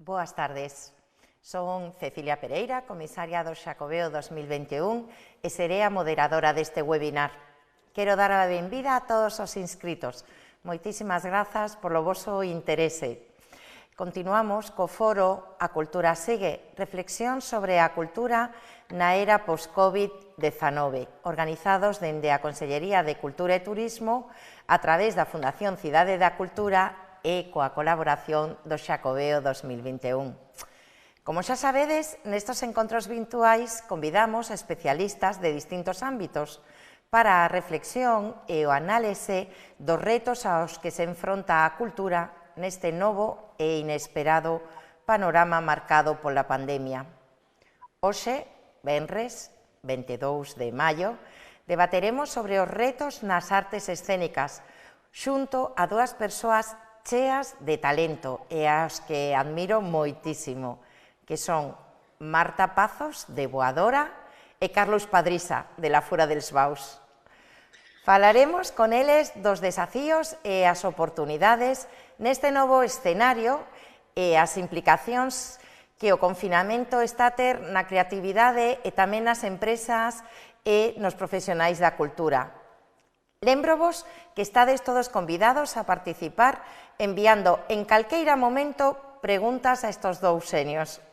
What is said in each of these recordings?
Boas tardes. Son Cecilia Pereira, comisaria do Xacobeo 2021 e seré a moderadora deste webinar. Quero dar a benvida a todos os inscritos. Moitísimas grazas polo voso interese. Continuamos co foro A Cultura Segue, reflexión sobre a cultura na era post-Covid-19, organizados dende a Consellería de Cultura e Turismo a través da Fundación Cidade da Cultura e coa colaboración do Xacobeo 2021. Como xa sabedes, nestos encontros virtuais convidamos a especialistas de distintos ámbitos para a reflexión e o análise dos retos aos que se enfronta a cultura neste novo e inesperado panorama marcado pola pandemia. Hoxe, venres, 22 de maio, debateremos sobre os retos nas artes escénicas xunto a dúas persoas cheas de talento e as que admiro moitísimo, que son Marta Pazos, de Voadora, e Carlos Padrisa, de La Fura dels Baus. Falaremos con eles dos desafíos e as oportunidades neste novo escenario e as implicacións que o confinamento está a ter na creatividade e tamén nas empresas e nos profesionais da cultura. Lembrovos que estades todos convidados a participar enviando en calqueira momento preguntas a estos dous xenios.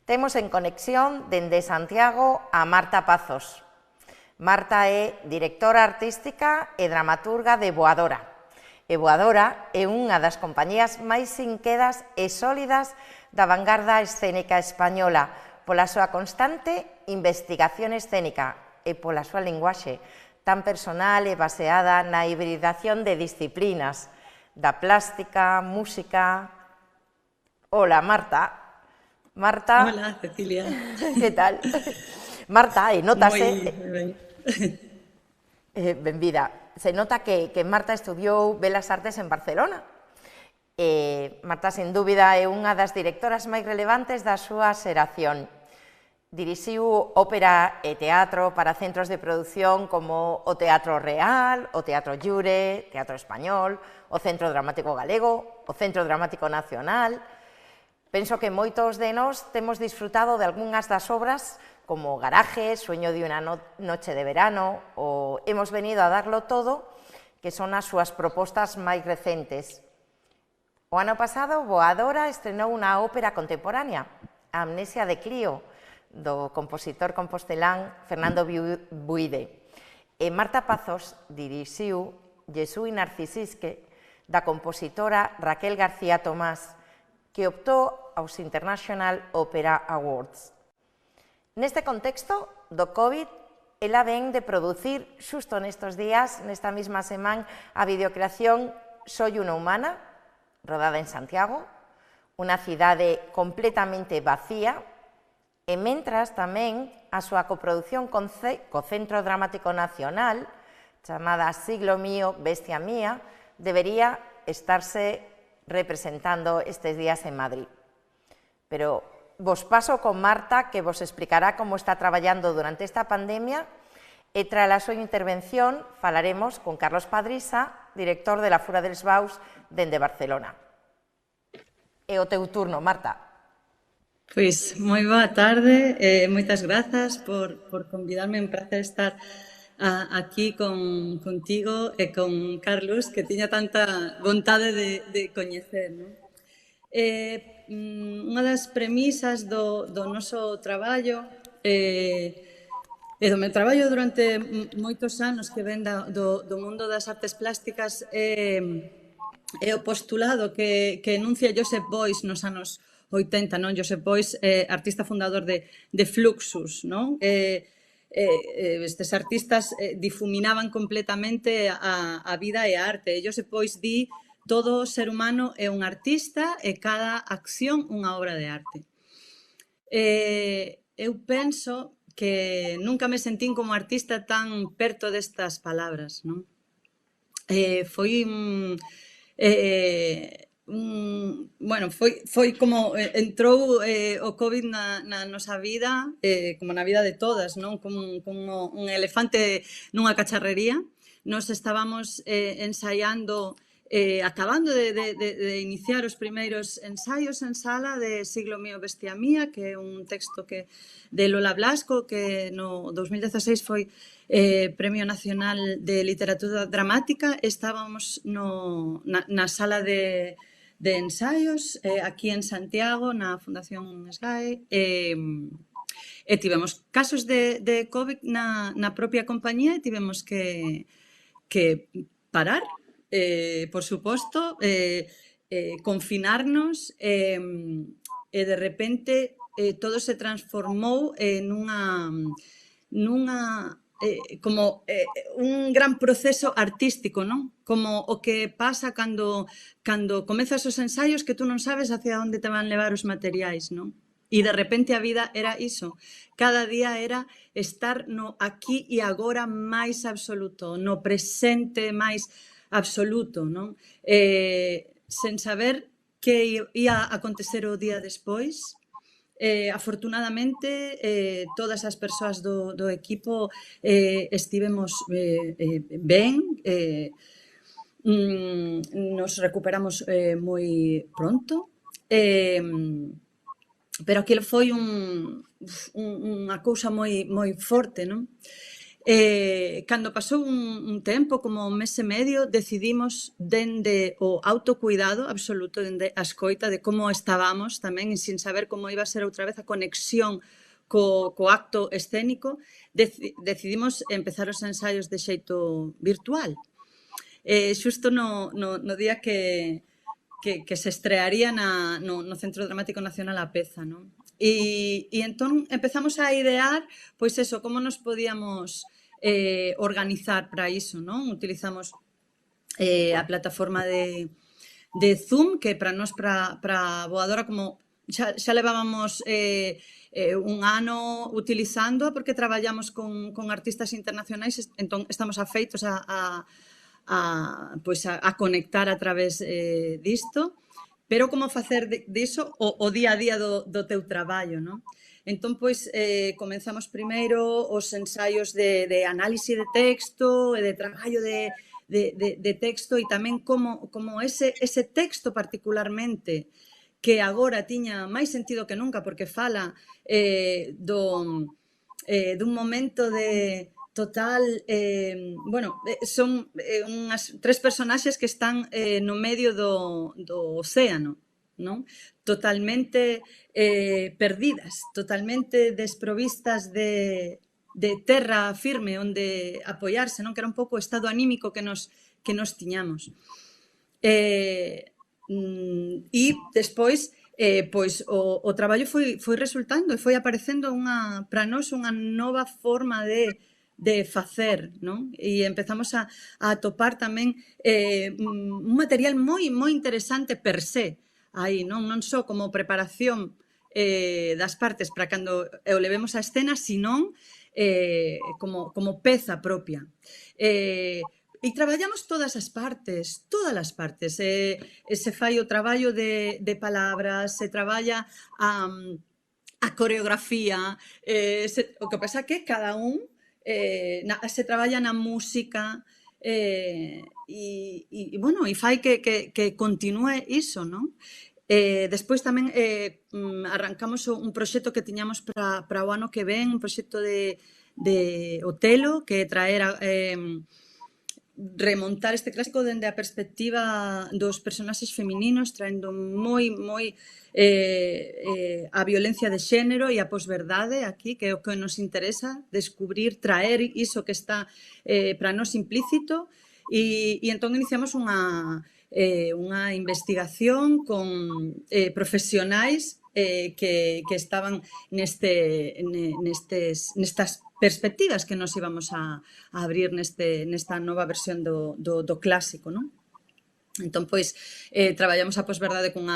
Temos en conexión dende Santiago a Marta Pazos. Marta é directora artística e dramaturga de Voadora. E Voadora é unha das compañías máis inquedas e sólidas da vanguarda escénica española pola súa constante investigación escénica e pola súa linguaxe tan personal e baseada na hibridación de disciplinas, da plástica, música... Hola, Marta. Marta... Hola, Cecilia. Que tal? Marta, notase... Moi ben. Benvida. Se nota que Marta estudiou Belas Artes en Barcelona. Marta, sen dúbida, é unha das directoras máis relevantes da súa xeración. Dirixiu ópera e teatro para centros de produción como o Teatro Real, o Teatro Llure, Teatro Español, o Centro Dramático Galego, o Centro Dramático Nacional. Penso que moitos de nós temos disfrutado de algunhas das obras como Garaje, Sueño de unha noche de verano ou Hemos venido a darlo todo, que son as súas propostas máis recentes. O ano pasado, Voadora estrenou unha ópera contemporánea, A amnesia de Clío, do compositor compostelán Fernando Buide. E Marta Pazos dirixiu Jesús y Narcisisque, da compositora Raquel García Tomás, que optou aos International Opera Awards. Neste contexto do COVID, ela ven de producir xusto nestes días, nesta mesma semana, a videocreación Soy una humana, rodada en Santiago, unha cidade completamente vacía, e mentras tamén a súa coproducción co Centro Dramático Nacional, chamada Siglo mío, bestia mía, debería estarse representando estes días en Madrid. Pero vos paso con Marta, que vos explicará como está traballando durante esta pandemia, e tras a súa intervención falaremos con Carlos Padrisa, director de La Fura dels Baus dende Barcelona. É o teu turno, Marta. Pois, moi boa tarde, moitas grazas por convidarme, un placer estar aquí contigo e con Carlos, que tiña tanta vontade de coñecer, non? Unha das premisas do noso traballo e do meu traballo durante moitos anos que ven do mundo das artes plásticas é o postulado que enuncia Joseph Beuys nos anos 80, non? Joseph Beuys, artista fundador de Fluxus, non? Estes artistas difuminaban completamente a vida e a arte. Joseph Beuys di: todo ser humano é un artista e cada acción unha obra de arte. Eu penso que nunca me sentín como artista tan perto destas palabras, non? Foi como entrou o COVID na nosa vida, como na vida de todas, non? Como un elefante nunha cacharrería. Nos estábamos ensaiando acabando de iniciar os primeiros ensaios en sala de Siglo mío, bestia mía, que é un texto de Lola Blasco, que no 2016 foi Premio Nacional de Literatura Dramática. Estábamos na sala de ensaios aquí en Santiago, na Fundación SGAE, e tivemos casos de COVID na propia compañía e tivemos que parar, por suposto, confinarnos, e de repente todo se transformou nunha como un gran proceso artístico, non? Como o que pasa cando comezas os ensaios, que tú non sabes hacia onde te van levar os materiais, non? E de repente a vida era iso. Cada día era estar no aquí e agora máis absoluto, no presente máis absoluto, non? Sen saber que ia acontecer o día despois. Afortunadamente, todas as persoas do equipo estivemos ben, nos recuperamos moi pronto, pero aquilo foi unha cousa moi forte, non? Cando pasou un tempo, como un mes e medio, decidimos dende o autocuidado absoluto, dende a escoita de como estábamos tamén, e sin saber como iba a ser outra vez a conexión co acto escénico, decidimos empezar os ensaios de xeito virtual. Xusto no día que se estrearía no Centro Dramático Nacional a peza, non? E entón empezamos a idear, pois eso, como nos podíamos organizar para iso, non? Utilizamos a plataforma de Zoom, que para nós, para Voadora, como xa levábamos un ano utilizando, porque traballamos con artistas internacionais, entón estamos afeitos a conectar a través disto, pero como facer diso o día a día do teu traballo, non? Entón, pois, comenzamos primeiro os ensaios de análise de texto e de traballo de texto, e tamén como ese texto particularmente, que agora tiña máis sentido que nunca, porque fala dun momento de total, son unhas 3 personaxes que están no medio do océano, non? Totalmente perdidas, totalmente desprovistas de terra firme onde apoiarse, non? Que era un pouco o estado anímico que nos tiñamos. E despois, pois, o traballo foi resultando e foi aparecendo para nós unha nova forma de facer, non? E empezamos a atopar tamén un material moi interesante per se aí, non só como preparación das partes para cando o levemos á escena, senón como peza propia. E traballamos todas as partes, se fai o traballo de palabras, se traballa a coreografía, o que pasa que cada un se traballa na música, e fai que continúe iso, non? Despois tamén arrancamos un proxecto que tiñamos para o ano que ven, un proxecto de Otelo, que traer remontar este clásico dende a perspectiva dos personaxes femininos, traendo moi a violencia de xénero e a posverdade aquí, que é o que nos interesa, descubrir, traer iso que está para nós implícito, e entón iniciamos unha investigación con profesionais que estaban nestas perspectivas que nos íbamos a abrir nesta nova versión do clásico, non? Entón, pois, traballamos a posverdade con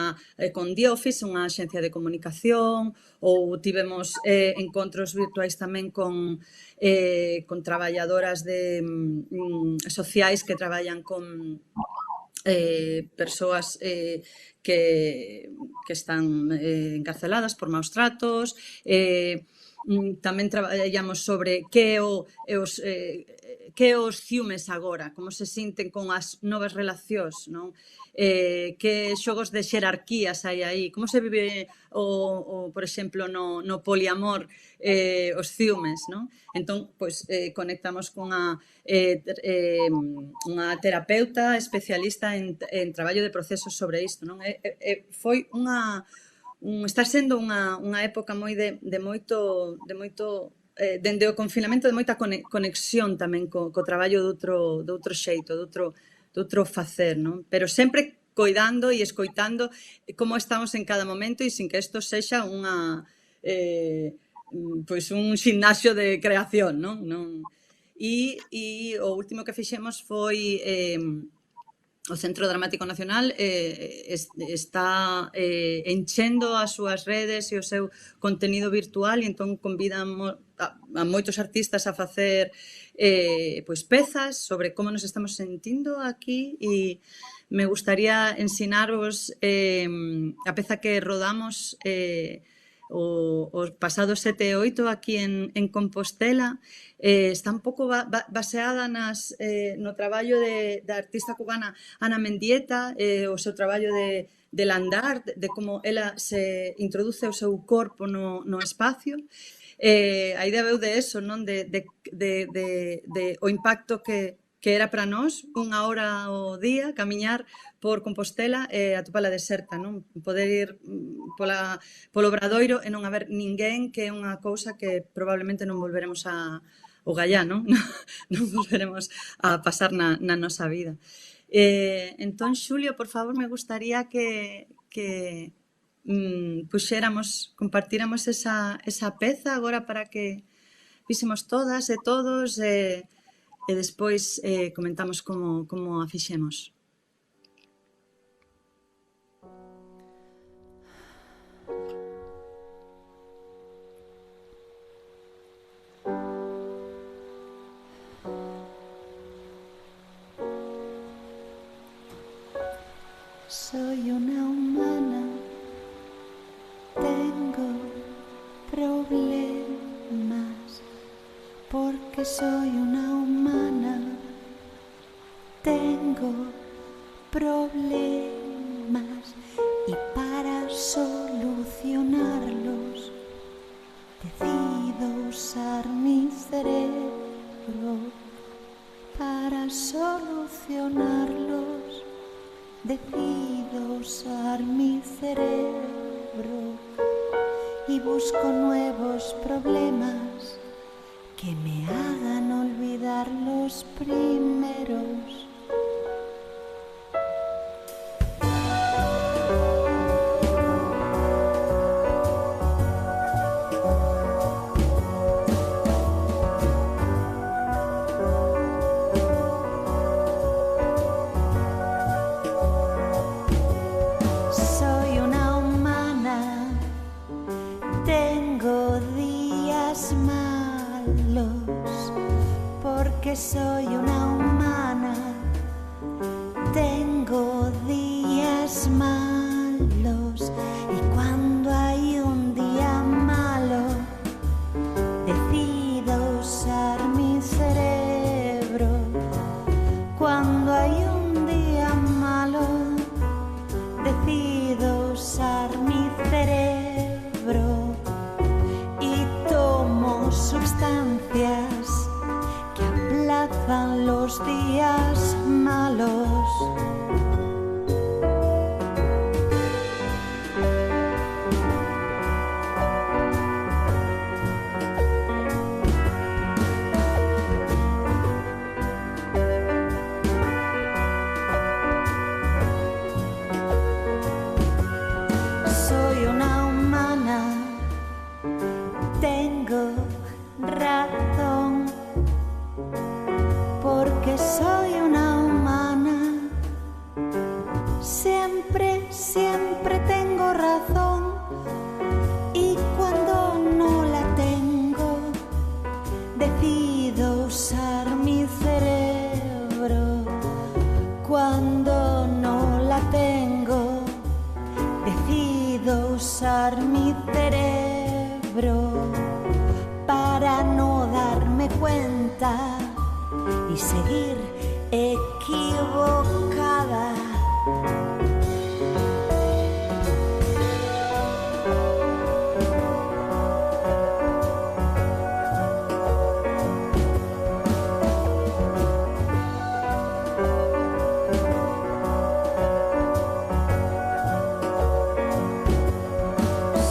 The Office, unha axencia de comunicación, ou tivemos encontros virtuais tamén con traballadoras sociais que traballan con persoas que están encarceladas por maus tratos. Tamén traballamos sobre que que os ciúmes agora, como se sinten con as novas relacións, non? Que xogos de xerarquías hai aí, como se vive, por exemplo, no poliamor, os ciúmes, non? Entón, pois, conectamos con unha terapeuta especialista en traballo de procesos sobre isto, non? Foi está sendo unha época moi de moito dende o confinamento, de moita conexión tamén co traballo de outro xeito, de outro facer, non? Pero sempre coidando e escoitando como estamos en cada momento e sin que isto sexa pois un ximnasio de creación, non? E o último que fixemos foi o Centro Dramático Nacional está enchendo as súas redes e o seu contenido virtual, e entón convidamos a moitos artistas a facer pois pezas sobre como nos estamos sentindo aquí, e me gustaría ensinarvos a peza que rodamos o pasado 7 e 8 aquí en Compostela. Está un pouco baseada no traballo da artista cubana Ana Mendieta, o seu traballo de landar, de como ela se introduce o seu corpo no espacio. A idea veu de eso, non? De o impacto que era para nós 1 hora ao día camiñar por Compostela e atopala deserta, non? Poder ir polo Obradoiro e non haber ninguén, que é unha cousa que probablemente non volveremos ao Gallá, non? Non volveremos a pasar na nosa vida. Entón, Xulio, por favor, me gustaría que compartíramos esa peza agora para que fixemos todas e todos e despois comentamos como a fixemos. Soy una humana, tengo problemas, porque soy una humana, tengo problemas, y para solucionarlos decido usar mi cerebro. Para solucionarlos decido usar mi cerebro y busco nuevos problemas que me hagan olvidar los primeros. Soy una humana, tengo días malos, y cuando hay un día malo decido usar mi cerebro. Cuando hay un día malo decido usar mi cerebro y tomo sustancias los días malos. Soy una humana, tengo razón, porque soy una humana, siempre tengo razón, y cuando no la tengo, decido usar mi cerebro. Cuando no la tengo, decido usar mi cerebro para no darme cuenta seguir equivocada.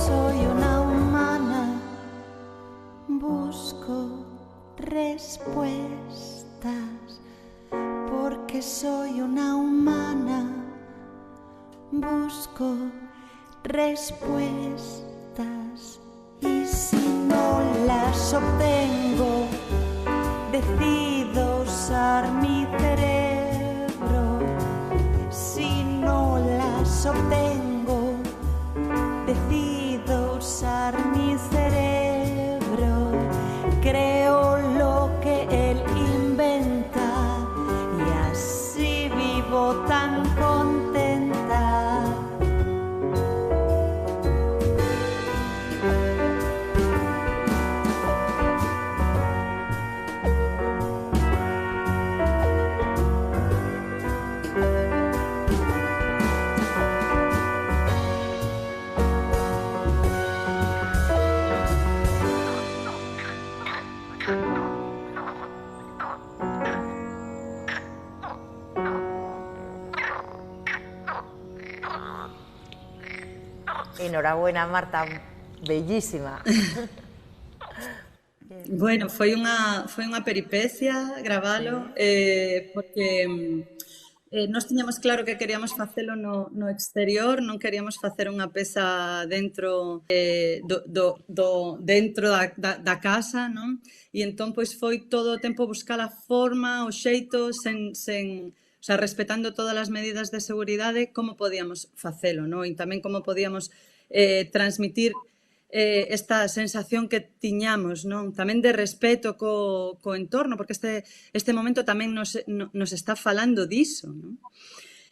Soy una humana, busco respuestas, porque soy una humana, busco respuestas, y si no las obtengo, decido usar mi cerebro. Si no las obtengo, decido usar mi cerebro. Creo lo que él inventa y así vivo tan contenta. Enhorabuena, Marta, bellísima. Bueno, foi unha peripecia gravalo, porque nós tiñamos claro que queríamos facelo no exterior, non queríamos facer unha peza dentro dentro da casa, non? E entón, pois, foi todo o tempo buscar a forma, o xeito, o sea, respetando todas as medidas de seguridade, como podíamos facelo, non? E tamén como podíamos transmitir esta sensación que tiñamos, non? Tamén de respeto co entorno, porque este momento tamén nos está falando diso, non?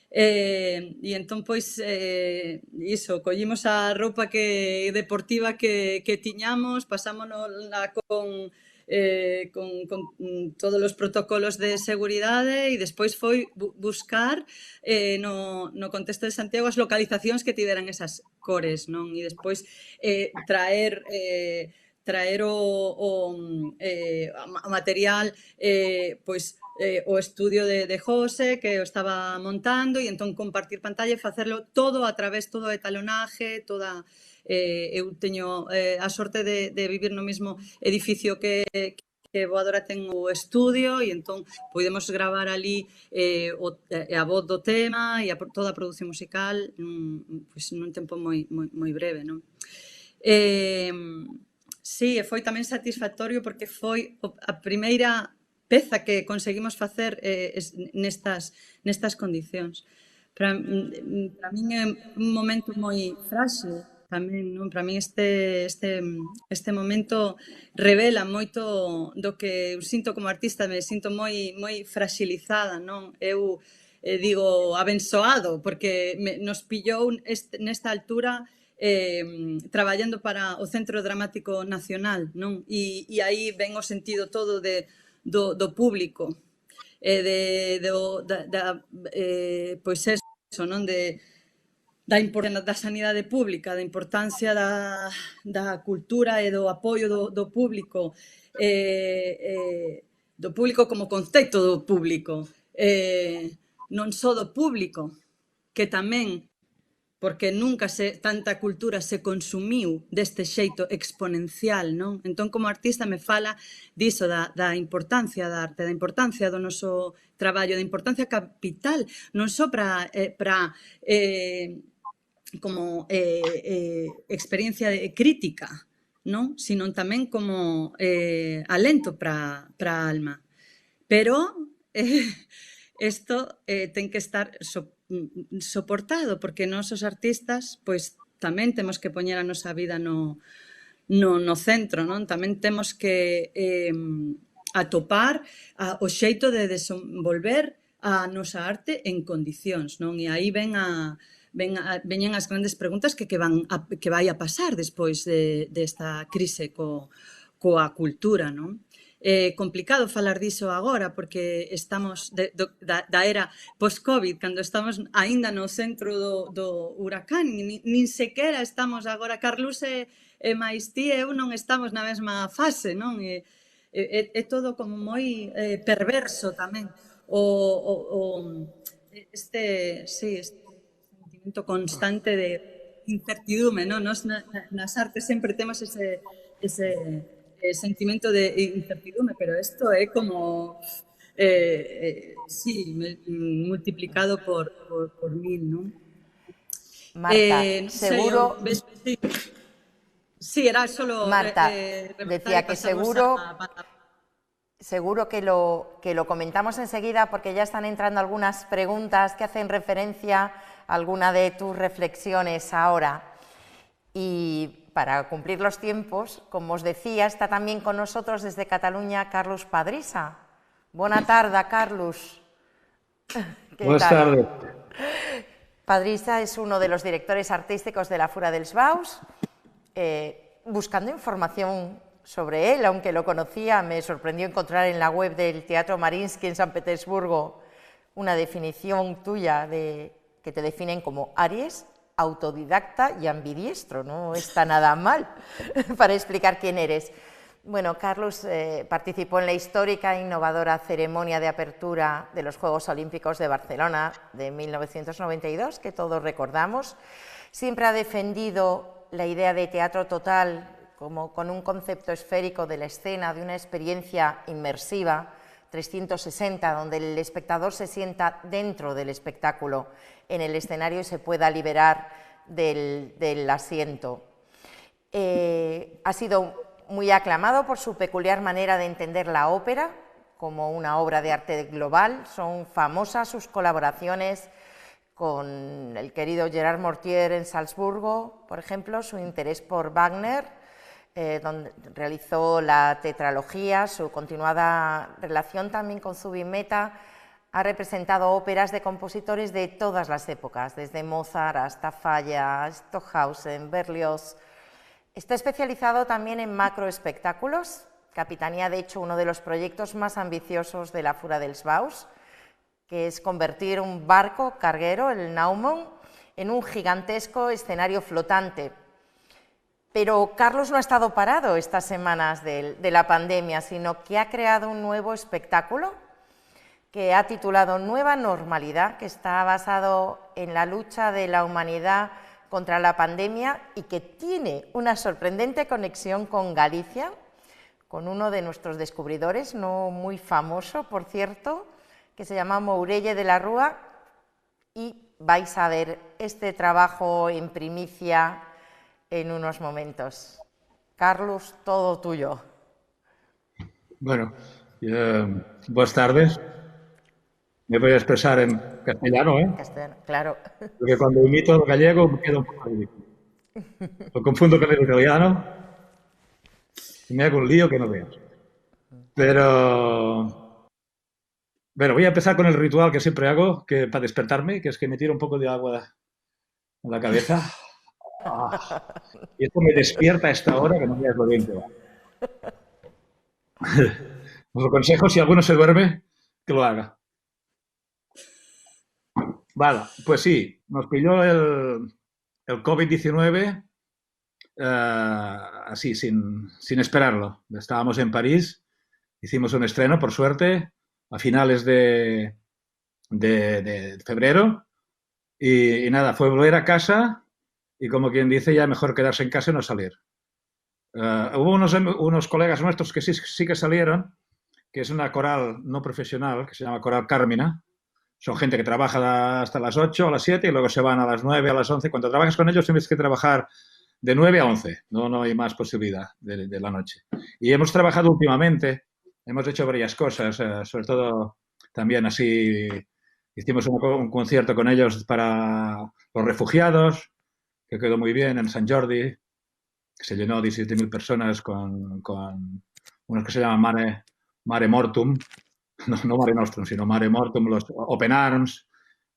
E entón, pois, iso, collimos a roupa deportiva que tiñamos, pasámonosla con todos os protocolos de seguridade e despois foi buscar no contexto de Santiago as localizacións que tiveran esas cores, non? E despois traer o material, pois, o estudio de José, que o estaba montando, e entón compartir pantalla e facerlo todo a través, todo o etalonaje, toda... eu teño a sorte de vivir no mesmo edificio que Voadora ten o estudio, e entón podemos gravar ali a voz do tema e toda a produción musical pois, nun tempo moi breve, non? Sí, foi tamén satisfactorio porque foi a primeira peza que conseguimos facer nestas condicións. Para min é un momento moi frágil tamén, non? Para min este momento revela moito do que eu sinto como artista, me sinto moi fragilizada, non? Eu digo abençoado, porque nos pillou nesta altura traballando para o Centro Dramático Nacional, non? E aí ven o sentido todo do público, pois eso, non? Da importancia da sanidade pública, da importancia da cultura e do apoio do público como concepto do público, non só do público, que tamén, porque nunca tanta cultura se consumiu deste xeito exponencial, non? Entón, como artista, me fala diso, da importancia da arte, da importancia do noso traballo, da importancia capital, non só para como experiencia crítica, non? Sino tamén como alento para a alma. Pero isto ten que estar soportado, porque nós os artistas pois tamén temos que poñer a nosa vida no centro, non? Tamén temos que atopar o xeito de desenvolver a nosa arte en condicións, non? E aí veñen as grandes preguntas que vai a pasar despois desta crise coa cultura, non? complicado falar diso agora porque estamos da era post-Covid, cando estamos aínda no centro do huracán, nin sequera estamos agora, Carlos e máis ti e eu non estamos na mesma fase, non? É todo como moi perverso tamén. Este sentimento constante de incertidume, non? Nos nas artes sempre temos ese sentimento de incertidume, pero isto é como sí, multiplicado por 1000, non? Marta, seguro... Sí, era solo... Marta, decía que seguro que lo comentamos enseguida porque ya están entrando algunas preguntas que hacen referencia a alguna de tus reflexiones ahora. Y para cumplir los tiempos, como os decía, está también con nosotros desde Cataluña Carlos Padrisa. Buena tarde, Carlos. Buenas tardes. Padrisa es uno de los directores artísticos de la Fura dels Baus. Buscando información sobre él, aunque lo conocía, me sorprendió encontrar en la web del Teatro Mariinsky en San Petersburgo una definición tuya que te definen como Aries, autodidacta y ambidiestro. No está nada mal para explicar quién eres. Bueno, Carlos participó en la histórica e innovadora ceremonia de apertura de los Juegos Olímpicos de Barcelona de 1992, que todos recordamos. Siempre ha defendido la idea de teatro total como con un concepto esférico de la escena, de una experiencia inmersiva 360, donde el espectador se sienta dentro del espectáculo, en el escenario, y se pueda liberar del asiento. Ha sido muy aclamado por su peculiar manera de entender la ópera como una obra de arte global. Son famosas sus colaboraciones con el querido Gerard Mortier en Salzburgo, por ejemplo, su interés por Wagner, donde realizó la tetralogía, su continuada relación también con Zubin Mehta. Ha representado óperas de compositores de todas las épocas, desde Mozart hasta Falla, Stockhausen, Berlioz. Está especializado también en macroespectáculos, capitanea de hecho uno de los proyectos más ambiciosos de la Fura dels Baus, que es convertir un barco carguero, el Naumon, en un gigantesco escenario flotante. Pero Carlos no ha estado parado estas semanas de la pandemia, sino que ha creado un nuevo espectáculo que ha titulado Nueva Normalidad, que está basado en la lucha de la humanidad contra la pandemia y que tiene una sorprendente conexión con Galicia, con uno de nuestros descubridores, no muy famoso, por cierto, que se llama Mourelle de la Rúa, y vais a ver este trabajo en primicia en unos momentos. Carlos, todo tuyo. Bueno, buenas tardes. Me voy a expresar en castellano, ¿eh? Castellano, claro. Porque cuando imito el gallego me queda un poco ridículo. Lo confundo con el italiano y me hago un lío que no veas. Pero, bueno, voy a empezar con el ritual que siempre hago, que para despertarme, que es que me tiro un poco de agua en la cabeza. Y esto me despierta a esta hora que no veas lo bien que va. Os aconsejo, si alguno se duerme, que lo haga. Vale, pues sí, nos pilló el COVID-19 así, sin esperarlo. Estábamos en París, hicimos un estreno, por suerte, a finales de febrero, y nada, fue volver a casa y, como quien dice, ya mejor quedarse en casa y no salir. Hubo unos colegas nuestros que sí que salieron, que es una coral no profesional, que se llama Coral Carmina. Son gente que trabaja hasta las 8, a las 7 y luego se van a las 9, a las 11. Cuando trabajas con ellos tienes que trabajar de 9 a 11. No hay más posibilidad de la noche. Y hemos trabajado últimamente, hemos hecho varias cosas, sobre todo también así, hicimos un concierto con ellos para los refugiados, que quedó muy bien en Sant Jordi, que se llenó 17.000 personas con unos que se llaman Mare Mortum, no Mare Nostrum, sino Mare Mortum, los Open Arms,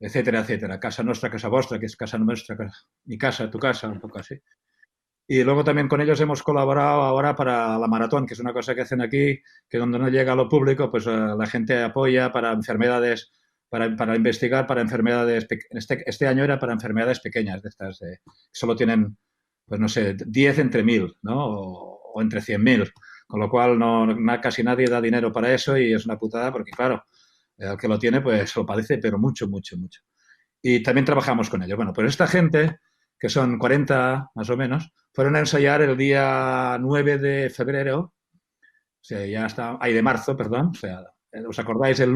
etcétera, etcétera. Casa Nostra, Casa Vostra, que es casa nuestra, mi casa, tu casa, un poco así. Y luego también con ellos hemos colaborado ahora para la maratón, que es una cosa que hacen aquí, que donde no llega a lo público, pues la gente apoya para enfermedades, para investigar para enfermedades, este año era para enfermedades pequeñas, de estas, que solo tienen, pues no sé, 10 entre 1000, ¿no? O entre 100.000, con lo cual casi nadie da dinero para eso y es una putada porque, claro, el que lo tiene, pues lo padece, pero mucho, mucho, mucho. Y también trabajamos con ellos. Bueno, pues esta gente, que son 40 más o menos, fueron a ensayar el día 9 de febrero, o sea, ya está, de marzo, perdón, o sea, ¿os acordáis el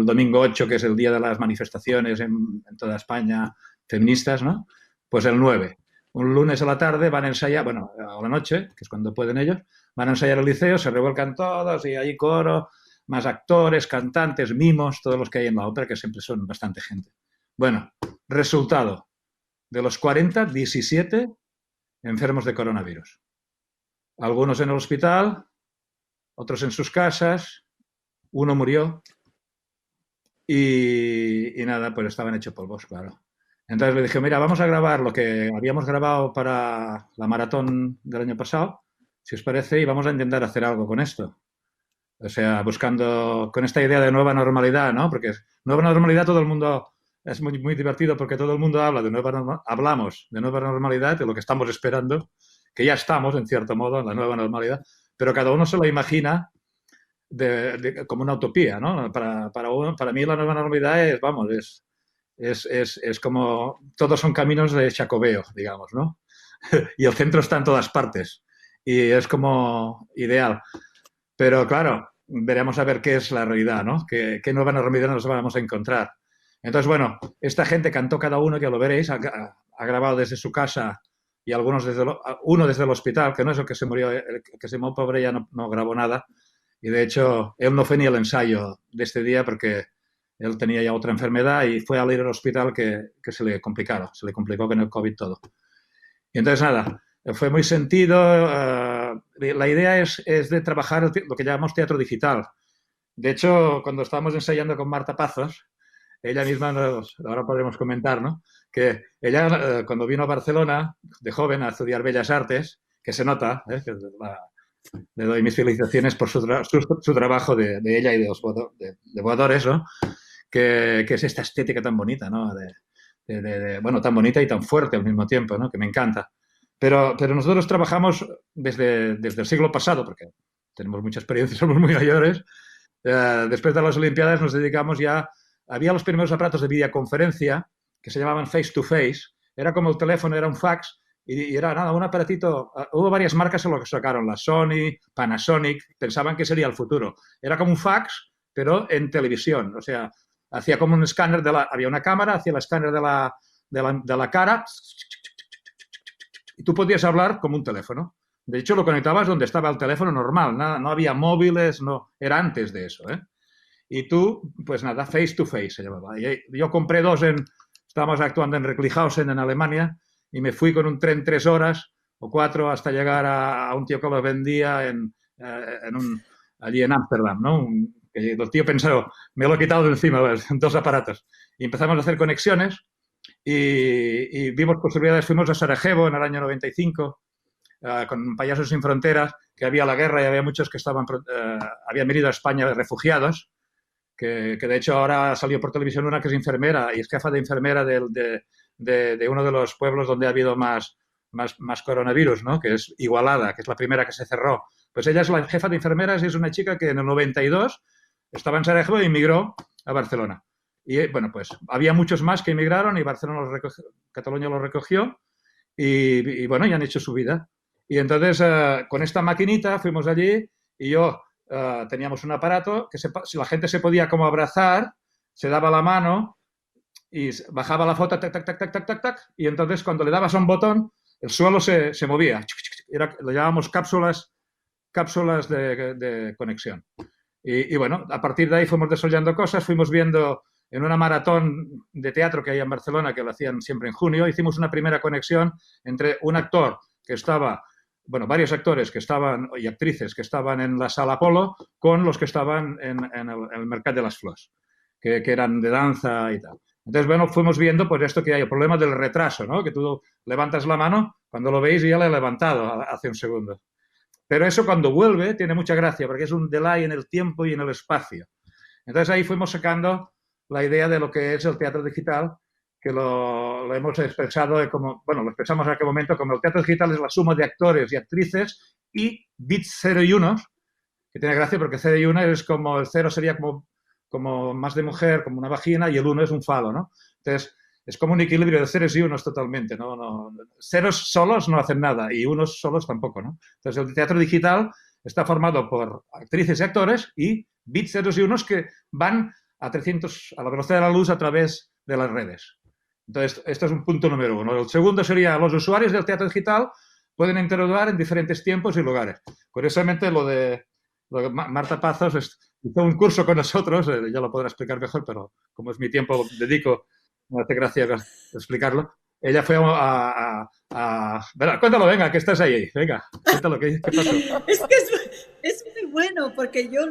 domingo 8, que es el día de las manifestaciones en toda España feministas, ¿no? Pues el 9. Un lunes a la tarde van a ensayar, bueno, a la noche, que es cuando pueden ellos, van a ensayar el liceo, se revuelcan todos y hay coro, más actores, cantantes, mimos, todos los que hay en la ópera, que siempre son bastante gente. Bueno, resultado, de los 40, 17 enfermos de coronavirus. Algunos en el hospital, otros en sus casas, uno murió y nada, pues estaban hechos polvos, claro. Entonces le dije, mira, vamos a grabar lo que habíamos grabado para la maratón del año pasado, si os parece, y vamos a intentar hacer algo con esto. O sea, buscando con esta idea de nueva normalidad, ¿no? Porque nueva normalidad todo el mundo es muy, muy divertido porque todo el mundo habla de hablamos de nueva normalidad, de lo que estamos esperando, que ya estamos, en cierto modo, en la nueva normalidad, pero cada uno se lo imagina como una utopía, ¿no? Para mí la nueva normalidad es, vamos, es como, todos son caminos de Xacobeo, digamos, ¿no? Y el centro está en todas partes y es como ideal. Pero claro, veremos a ver qué es la realidad, ¿no? ¿Qué nueva normalidad nos vamos a encontrar? Entonces, bueno, esta gente cantó cada uno, que lo veréis, ha grabado desde su casa y algunos uno desde el hospital, que no es el que se murió, el que se murió pobre ya no grabó nada. Y de hecho, él no fue ni el ensayo de este día porque él tenía ya otra enfermedad y fue al ir al hospital que se le complicó con el COVID todo. Y entonces, nada, fue muy sentido. La idea es de trabajar lo que llamamos teatro digital. De hecho, cuando estábamos ensayando con Marta Pazos, ella misma, ahora podremos comentar, ¿no? Que ella, cuando vino a Barcelona, de joven, a estudiar Bellas Artes, que se nota, que le doy mis felicitaciones por su trabajo de ella y de los boadores, ¿no? Que es esta estética tan bonita, ¿no? Bueno, tan bonita y tan fuerte al mismo tiempo, ¿no? Que me encanta. Pero nosotros trabajamos desde el siglo pasado, porque tenemos mucha experiencia, somos muy mayores. Después de las Olimpiadas nos dedicamos ya. Había los primeros aparatos de videoconferencia que se llamaban face to face. Era como el teléfono, era un fax y era nada, un aparatito. Hubo varias marcas en lo que sacaron, la Sony, Panasonic, pensaban que sería el futuro. Era como un fax, pero en televisión. O sea, hacía como un escáner había una cámara, hacía el escáner de la cara y tú podías hablar como un teléfono. De hecho, lo conectabas donde estaba el teléfono normal, no había móviles, no, era antes de eso, ¿eh? Y tú, pues nada, face to face se llamaba. Yo compré estábamos actuando en Recklinghausen, en Alemania, y me fui con un tren 3 horas o 4 hasta llegar a un tío que lo vendía allí en Ámsterdam, ¿no? El tío pensó, me lo he quitado de encima, 2 aparatos. Y empezamos a hacer conexiones y vimos posibilidades. Fuimos a Sarajevo en el año 95 con Payasos sin Fronteras, que había la guerra y había muchos que habían venido a España refugiados, que de hecho ahora salió por televisión una que es enfermera y es jefa de enfermera de uno de los pueblos donde ha habido más coronavirus, ¿no? Que es Igualada, que es la primera que se cerró. Pues ella es la jefa de enfermeras y es una chica que en el 92 estaba en Sarajevo e emigró a Barcelona. Y bueno, pues había muchos más que emigraron y Cataluña los recogió y bueno, ya han hecho su vida. Y entonces con esta maquinita fuimos allí y yo teníamos un aparato que si la gente se podía como abrazar, se daba la mano y bajaba la foto, tac, tac, tac, tac, tac, tac, tac, y entonces cuando le dabas a un botón, el suelo se movía. Lo llamábamos cápsulas de conexión. Y bueno, a partir de ahí fuimos desarrollando cosas, fuimos viendo en una maratón de teatro que hay en Barcelona, que lo hacían siempre en junio, hicimos una primera conexión entre un actor que estaba, bueno, varios actores que estaban y actrices que estaban en la Sala Apolo con los que estaban en el Mercat de las Flors, que eran de danza y tal. Entonces, bueno, fuimos viendo pues esto que hay, el problema del retraso, ¿no? Que tú levantas la mano, cuando lo veis ya la he levantado hace un segundo. Pero eso cuando vuelve tiene mucha gracia porque es un delay en el tiempo y en el espacio. Entonces ahí fuimos sacando la idea de lo que es el teatro digital, que lo hemos expresado como, bueno, lo expresamos en aquel momento como el teatro digital es la suma de actores y actrices y bits 0 y 1, que tiene gracia porque 0 y 1 es como, el 0 sería como más de mujer, como una vagina, y el 1 es un falo, ¿no? Entonces, es como un equilibrio de ceros y unos totalmente, ¿no? Ceros solos no hacen nada y unos solos tampoco, ¿no? Entonces, el teatro digital está formado por actrices y actores y bits, ceros y unos que van a 300, a la velocidad de la luz a través de las redes. Entonces, esto es un punto número uno. El segundo sería, los usuarios del teatro digital pueden interactuar en diferentes tiempos y lugares. Curiosamente, lo de Marta Pazos hizo un curso con nosotros, ya lo podrá explicar mejor, pero como es mi tiempo, dedico, me hace gracia explicarlo. Ella fue cuéntalo, venga, que estás ahí. Venga, cuéntalo, ¿qué pasó? Es que es muy bueno, porque yo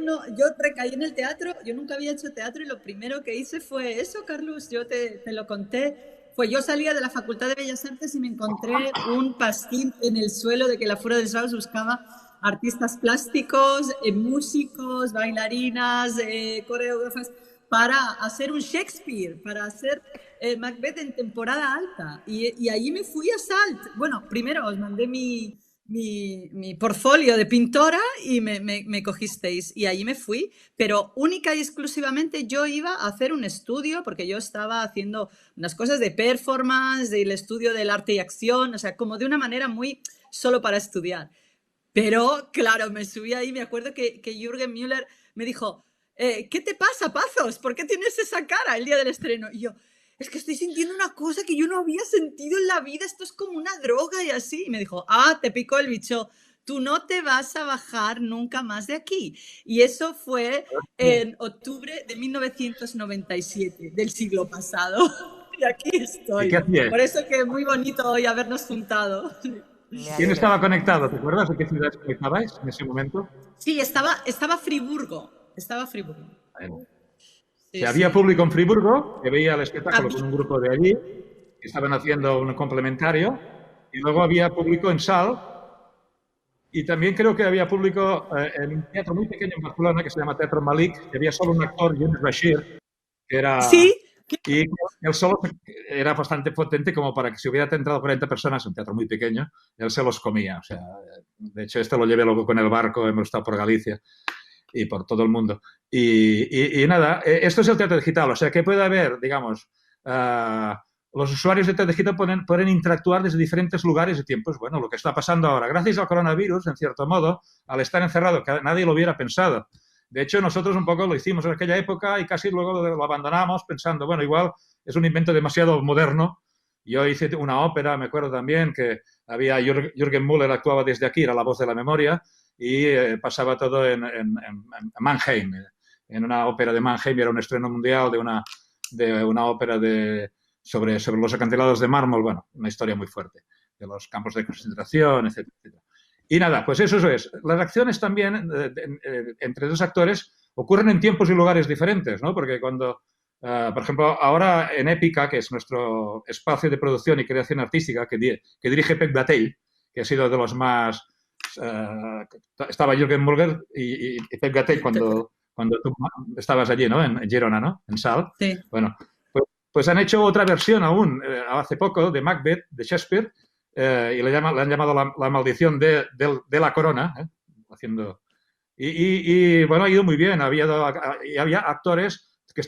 recaí en el teatro, yo nunca había hecho teatro y lo primero que hice fue eso, Carlos, yo te lo conté. Pues yo salía de la Facultad de Bellas Artes y me encontré un pastín en el suelo de que la Fura del Saus buscaba artistas plásticos, músicos, bailarinas, coreógrafas, para hacer un Shakespeare, para hacer Macbeth en temporada alta. Y allí me fui a Salt. Bueno, primero os mandé mi portfolio de pintora y me cogisteis. Y allí me fui, pero única y exclusivamente yo iba a hacer un estudio, porque yo estaba haciendo unas cosas de performance, del estudio del arte y acción, o sea, como de una manera muy solo para estudiar. Pero, claro, me subí ahí, me acuerdo que Jürgen Müller me dijo, ¿qué te pasa, Pazos? ¿Por qué tienes esa cara el día del estreno? Y yo, es que estoy sintiendo una cosa que yo no había sentido en la vida, esto es como una droga y así. Y me dijo, te picó el bicho, tú no te vas a bajar nunca más de aquí. Y eso fue en octubre de 1997, del siglo pasado. Y aquí estoy. ¿Y qué hacías? Por eso que es muy bonito hoy habernos juntado. ¿Quién estaba conectado? ¿Te acuerdas de qué ciudad conectabais en ese momento? Sí, estaba Friburgo. Estaba Friburgo. Bueno. Sí, Había sí. público en Friburgo que veía el espectáculo con un grupo de allí, que estaban haciendo un complementario, y luego había público en Sal, y también creo que había público en un teatro muy pequeño en Barcelona que se llama Teatro Malik, que había solo un actor, Yunus Bashir, que era... Sí. Y él solo era bastante potente como para que si hubiera entrado 40 personas, un teatro muy pequeño, él se los comía. O sea, de hecho, esto lo llevé luego con el barco, hemos estado por Galicia y por todo el mundo. Y nada, esto es el teatro digital. O sea, que puede haber, digamos, los usuarios de teatro digital pueden interactuar desde diferentes lugares y tiempos. Bueno, lo que está pasando ahora, gracias al coronavirus, en cierto modo, al estar encerrado, que nadie lo hubiera pensado. De hecho, nosotros un poco lo hicimos en aquella época y casi luego lo abandonamos pensando, bueno, igual es un invento demasiado moderno. Yo hice una ópera, me acuerdo también que había Jürgen Müller actuaba desde aquí, era la voz de la memoria, y pasaba todo en Mannheim, en una ópera de Mannheim, era un estreno mundial de una ópera sobre los acantilados de mármol, bueno, una historia muy fuerte, de los campos de concentración, etcétera, etcétera. Y nada, pues eso es. Las acciones también entre dos actores ocurren en tiempos y lugares diferentes, ¿no? Porque cuando, por ejemplo, ahora en Épica, que es nuestro espacio de producción y creación artística que dirige Pep Gatell, que ha sido de los más... estaba Jürgen Müller y Pep Gatell cuando tú estabas allí, ¿no? En Girona, ¿no? En Sal. Sí. Bueno, pues han hecho otra versión aún, hace poco, de Macbeth, de Shakespeare, y le han llamado la maldición de la corona, haciendo... Y bueno, ha ido muy bien. Había actores que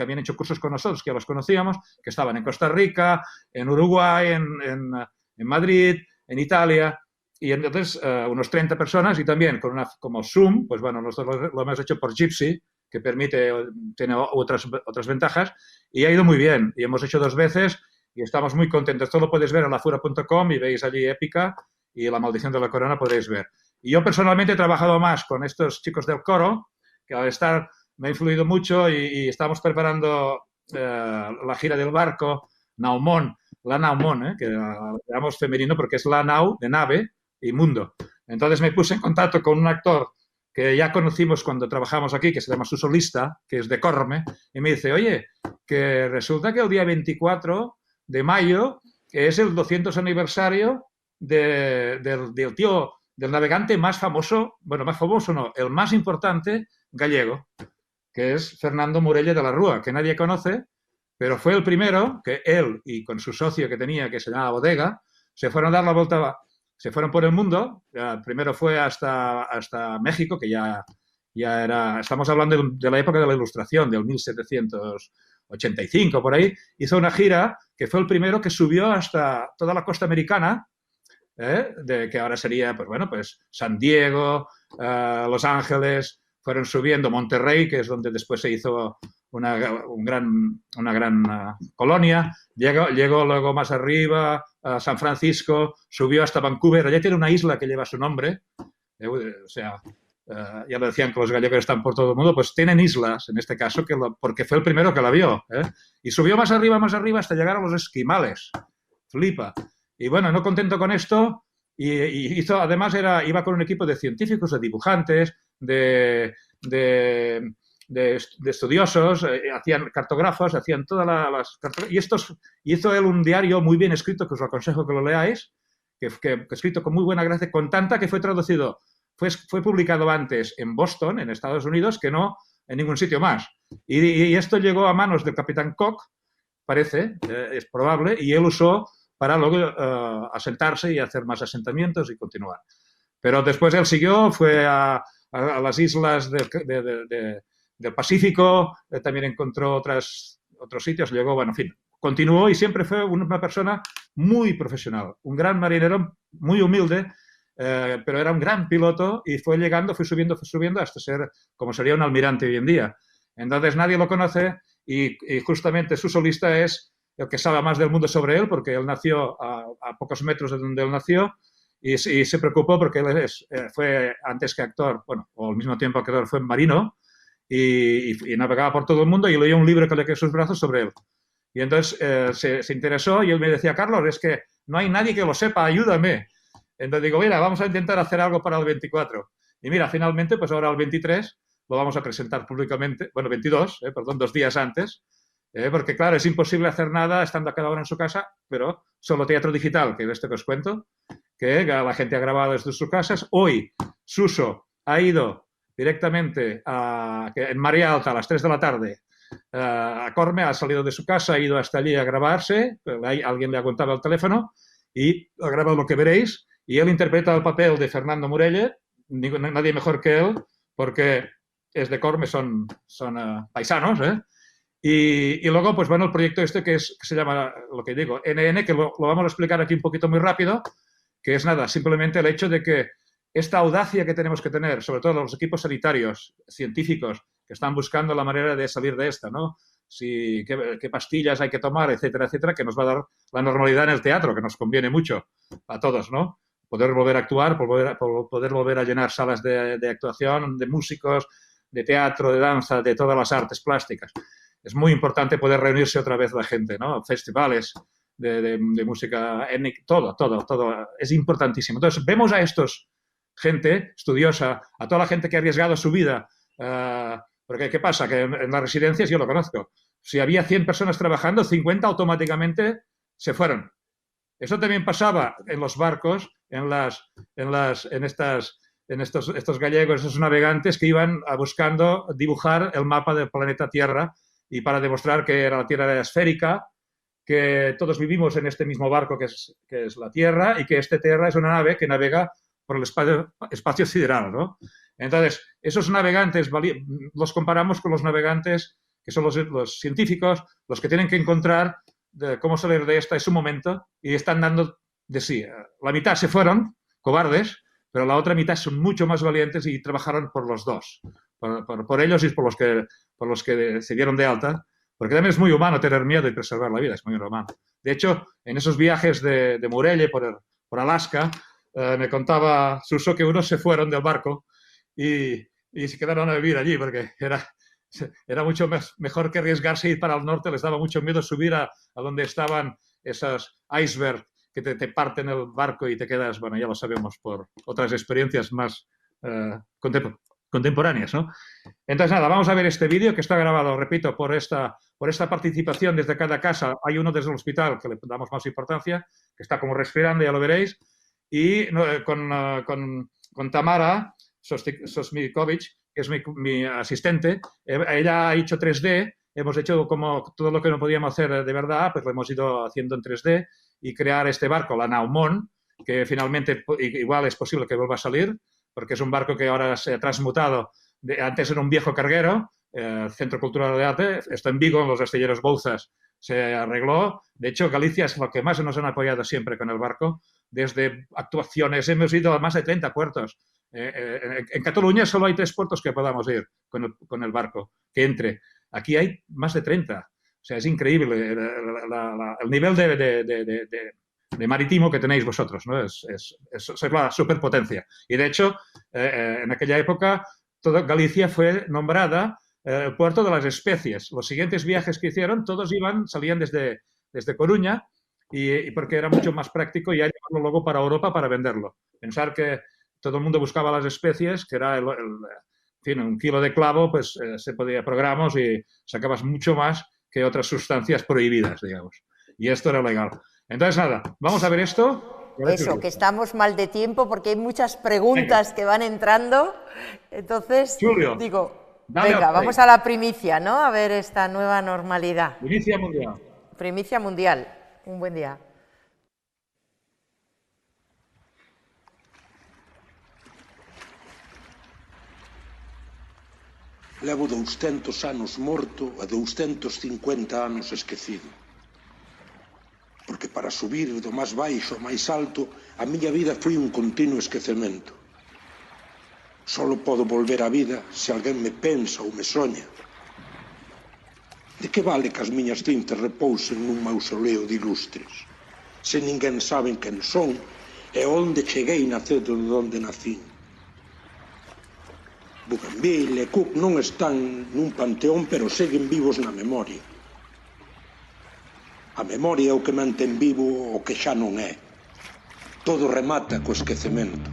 habían hecho cursos con nosotros, que ya los conocíamos, que estaban en Costa Rica, en Uruguay, en Madrid, en Italia, y entonces unos 30 personas, y también como Zoom, pues bueno, nosotros lo hemos hecho por Jitsi, que tiene otras ventajas, y ha ido muy bien. Y hemos hecho 2 veces, y estamos muy contentos. Esto lo podéis ver en lafura.com y veis allí Épica y La maldición de la corona podéis ver. Y yo personalmente he trabajado más con estos chicos del coro, que al estar me ha influido mucho y estamos preparando la gira del barco, Naumón, la Naumón, que la llamamos femenino porque es la nau de nave y mundo. Entonces me puse en contacto con un actor que ya conocimos cuando trabajamos aquí, que se llama Suso Lista, que es de Corme, y me dice, oye, que resulta que el día 24 de mayo es el 200 aniversario del tío, del navegante más famoso, bueno, más famoso no, el más importante gallego, que es Fernando Morelle de la Rúa, que nadie conoce, pero fue el primero que él y con su socio que tenía, que se llamaba Bodega, se fueron a dar la vuelta, se fueron por el mundo. Primero fue hasta México, que ya era, estamos hablando de la época de la Ilustración, del 1785, por ahí. Hizo una gira que fue el primero que subió hasta toda la costa americana, que ahora sería, pues bueno, pues San Diego, Los Ángeles, fueron subiendo Monterrey, que es donde después se hizo una gran colonia, llegó luego más arriba a San Francisco, subió hasta Vancouver, allá tiene una isla que lleva su nombre, o sea, ya lo decían que los gallegos están por todo el mundo, pues tienen islas, en este caso, porque fue el primero que la vio, y subió más arriba, hasta llegar a los esquimales, flipa. Y bueno, no contento con esto, y hizo, además iba con un equipo de científicos, de dibujantes, de estudiosos, hacían cartógrafos, hacían todas las... Y hizo él un diario muy bien escrito, que os lo aconsejo que lo leáis, que escrito con muy buena gracia, con tanta que fue traducido, fue publicado antes en Boston, en Estados Unidos, que no en ningún sitio más. Y esto llegó a manos del capitán Cook, parece, es probable, y él usó para luego asentarse y hacer más asentamientos y continuar. Pero después él siguió, fue a las islas del Pacífico, también encontró otros sitios, llegó, bueno, en fin, continuó y siempre fue una persona muy profesional, un gran marinero, muy humilde, pero era un gran piloto y fue subiendo hasta ser como sería un almirante hoy en día. Entonces nadie lo conoce y justamente Suso Lista es el que sabe más del mundo sobre él, porque él nació a pocos metros de donde él nació, y se preocupó porque él fue, antes que actor, bueno, o al mismo tiempo actor, fue marino y navegaba por todo el mundo y leía un libro que le quedó en sus brazos sobre él. Y entonces se interesó y él me decía, Carlos, es que no hay nadie que lo sepa, ayúdame. Entonces digo, mira, vamos a intentar hacer algo para el 24. Y mira, finalmente, pues ahora el 23 lo vamos a presentar públicamente, bueno, 22, perdón, 2 días antes, porque claro, es imposible hacer nada estando cada uno en su casa, pero solo teatro digital, que es esto que os cuento, que la gente ha grabado desde sus casas. Hoy Suso ha ido directamente en María Alta a las 3 de la tarde a Corme, ha salido de su casa, ha ido hasta allí a grabarse, alguien le ha contado al teléfono y ha grabado lo que veréis, y él interpreta el papel de Fernando Morelle, nadie mejor que él, porque es de Corme, son paisanos, Y luego, pues bueno, el proyecto este que se llama, lo que digo, NN, que lo vamos a explicar aquí un poquito muy rápido, que es nada, simplemente el hecho de que esta audacia que tenemos que tener, sobre todo los equipos sanitarios, científicos, que están buscando la manera de salir de esta, ¿no? Qué pastillas hay que tomar, etcétera, etcétera, que nos va a dar la normalidad en el teatro, que nos conviene mucho a todos, ¿no? Poder volver a actuar, poder volver a llenar salas de actuación, de músicos, de teatro, de danza, de todas las artes plásticas. Es muy importante poder reunirse otra vez la gente, ¿no? Festivales de música étnica, todo. Es importantísimo. Entonces, vemos a gente estudiosa, a toda la gente que ha arriesgado su vida. Porque, ¿qué pasa? Que en las residencias, yo lo conozco, si había 100 personas trabajando, 50 automáticamente se fueron. Eso también pasaba en los barcos, en estos gallegos, estos navegantes que iban buscando dibujar el mapa del planeta Tierra, y para demostrar que la Tierra era esférica, que todos vivimos en este mismo barco que es la Tierra, y que esta Tierra es una nave que navega por el espacio sideral, ¿no? Entonces, esos navegantes los comparamos con los navegantes que son los científicos, los que tienen que encontrar cómo salir de esta en su momento, y están dando de sí. La mitad se fueron, cobardes, pero la otra mitad son mucho más valientes y trabajaron por los dos, por ellos y por los que se dieron de alta, porque también es muy humano tener miedo y preservar la vida, es muy humano. De hecho, en esos viajes de Morelle por Alaska, me contaba Suso que unos se fueron del barco y se quedaron a vivir allí, porque era mucho mejor que arriesgarse a ir para el norte, les daba mucho miedo subir a donde estaban esos icebergs que te parten el barco y te quedas, bueno, ya lo sabemos por otras experiencias más contemporáneas, ¿no? Entonces, nada, vamos a ver este vídeo que está grabado, repito, por esta participación desde cada casa. Hay uno desde el hospital que le damos más importancia, que está como respirando, ya lo veréis, y con Tamara Sosmikovic, que es mi asistente. Ella ha hecho 3D, hemos hecho como todo lo que no podíamos hacer de verdad, pues lo hemos ido haciendo en 3D y crear este barco, la Naumon, que finalmente igual es posible que vuelva a salir, porque es un barco que ahora se ha transmutado. Antes era un viejo carguero, Centro Cultural de Arte, está en Vigo, en los astilleros Bouzas se arregló. De hecho, Galicia es lo que más nos han apoyado siempre con el barco. Desde actuaciones, hemos ido a más de 30 puertos. En Cataluña solo hay 3 puertos que podamos ir con el barco, que entre. Aquí hay más de 30. O sea, es increíble el nivel de marítimo que tenéis vosotros, ¿no? Es la superpotencia. Y de hecho, en aquella época, toda Galicia fue nombrada el puerto de las especies. Los siguientes viajes que hicieron, todos salían desde Coruña, y porque era mucho más práctico ya llevarlo luego para Europa para venderlo. Pensar que todo el mundo buscaba las especies, que era en fin, un kilo de clavo, pues se podía programos y sacabas mucho más que otras sustancias prohibidas, digamos. Y esto era legal. Entonces, nada, vamos a ver esto. Eso, que estamos mal de tiempo porque hay muchas preguntas que van entrando. Entonces, Julio, digo, venga, vamos a la primicia, ¿no? A ver esta nueva normalidad. Primicia mundial. Primicia mundial. Un buen día. Levo 200 anos morto e 250 anos esquecido. Porque para subir do máis baixo ao máis alto, a miña vida foi un continuo esquecemento. Solo podo volver á vida se alguén me pensa ou me soña. De que vale que as miñas cintas repousen nun mausoleo de ilustres, se ninguén sabe quen son e onde cheguei nacedo de onde nacín? Bougainville e Cook non están nun panteón, pero seguen vivos na memoria. A memoria é o que mantén vivo o que xa non é. Todo remata co esquecemento.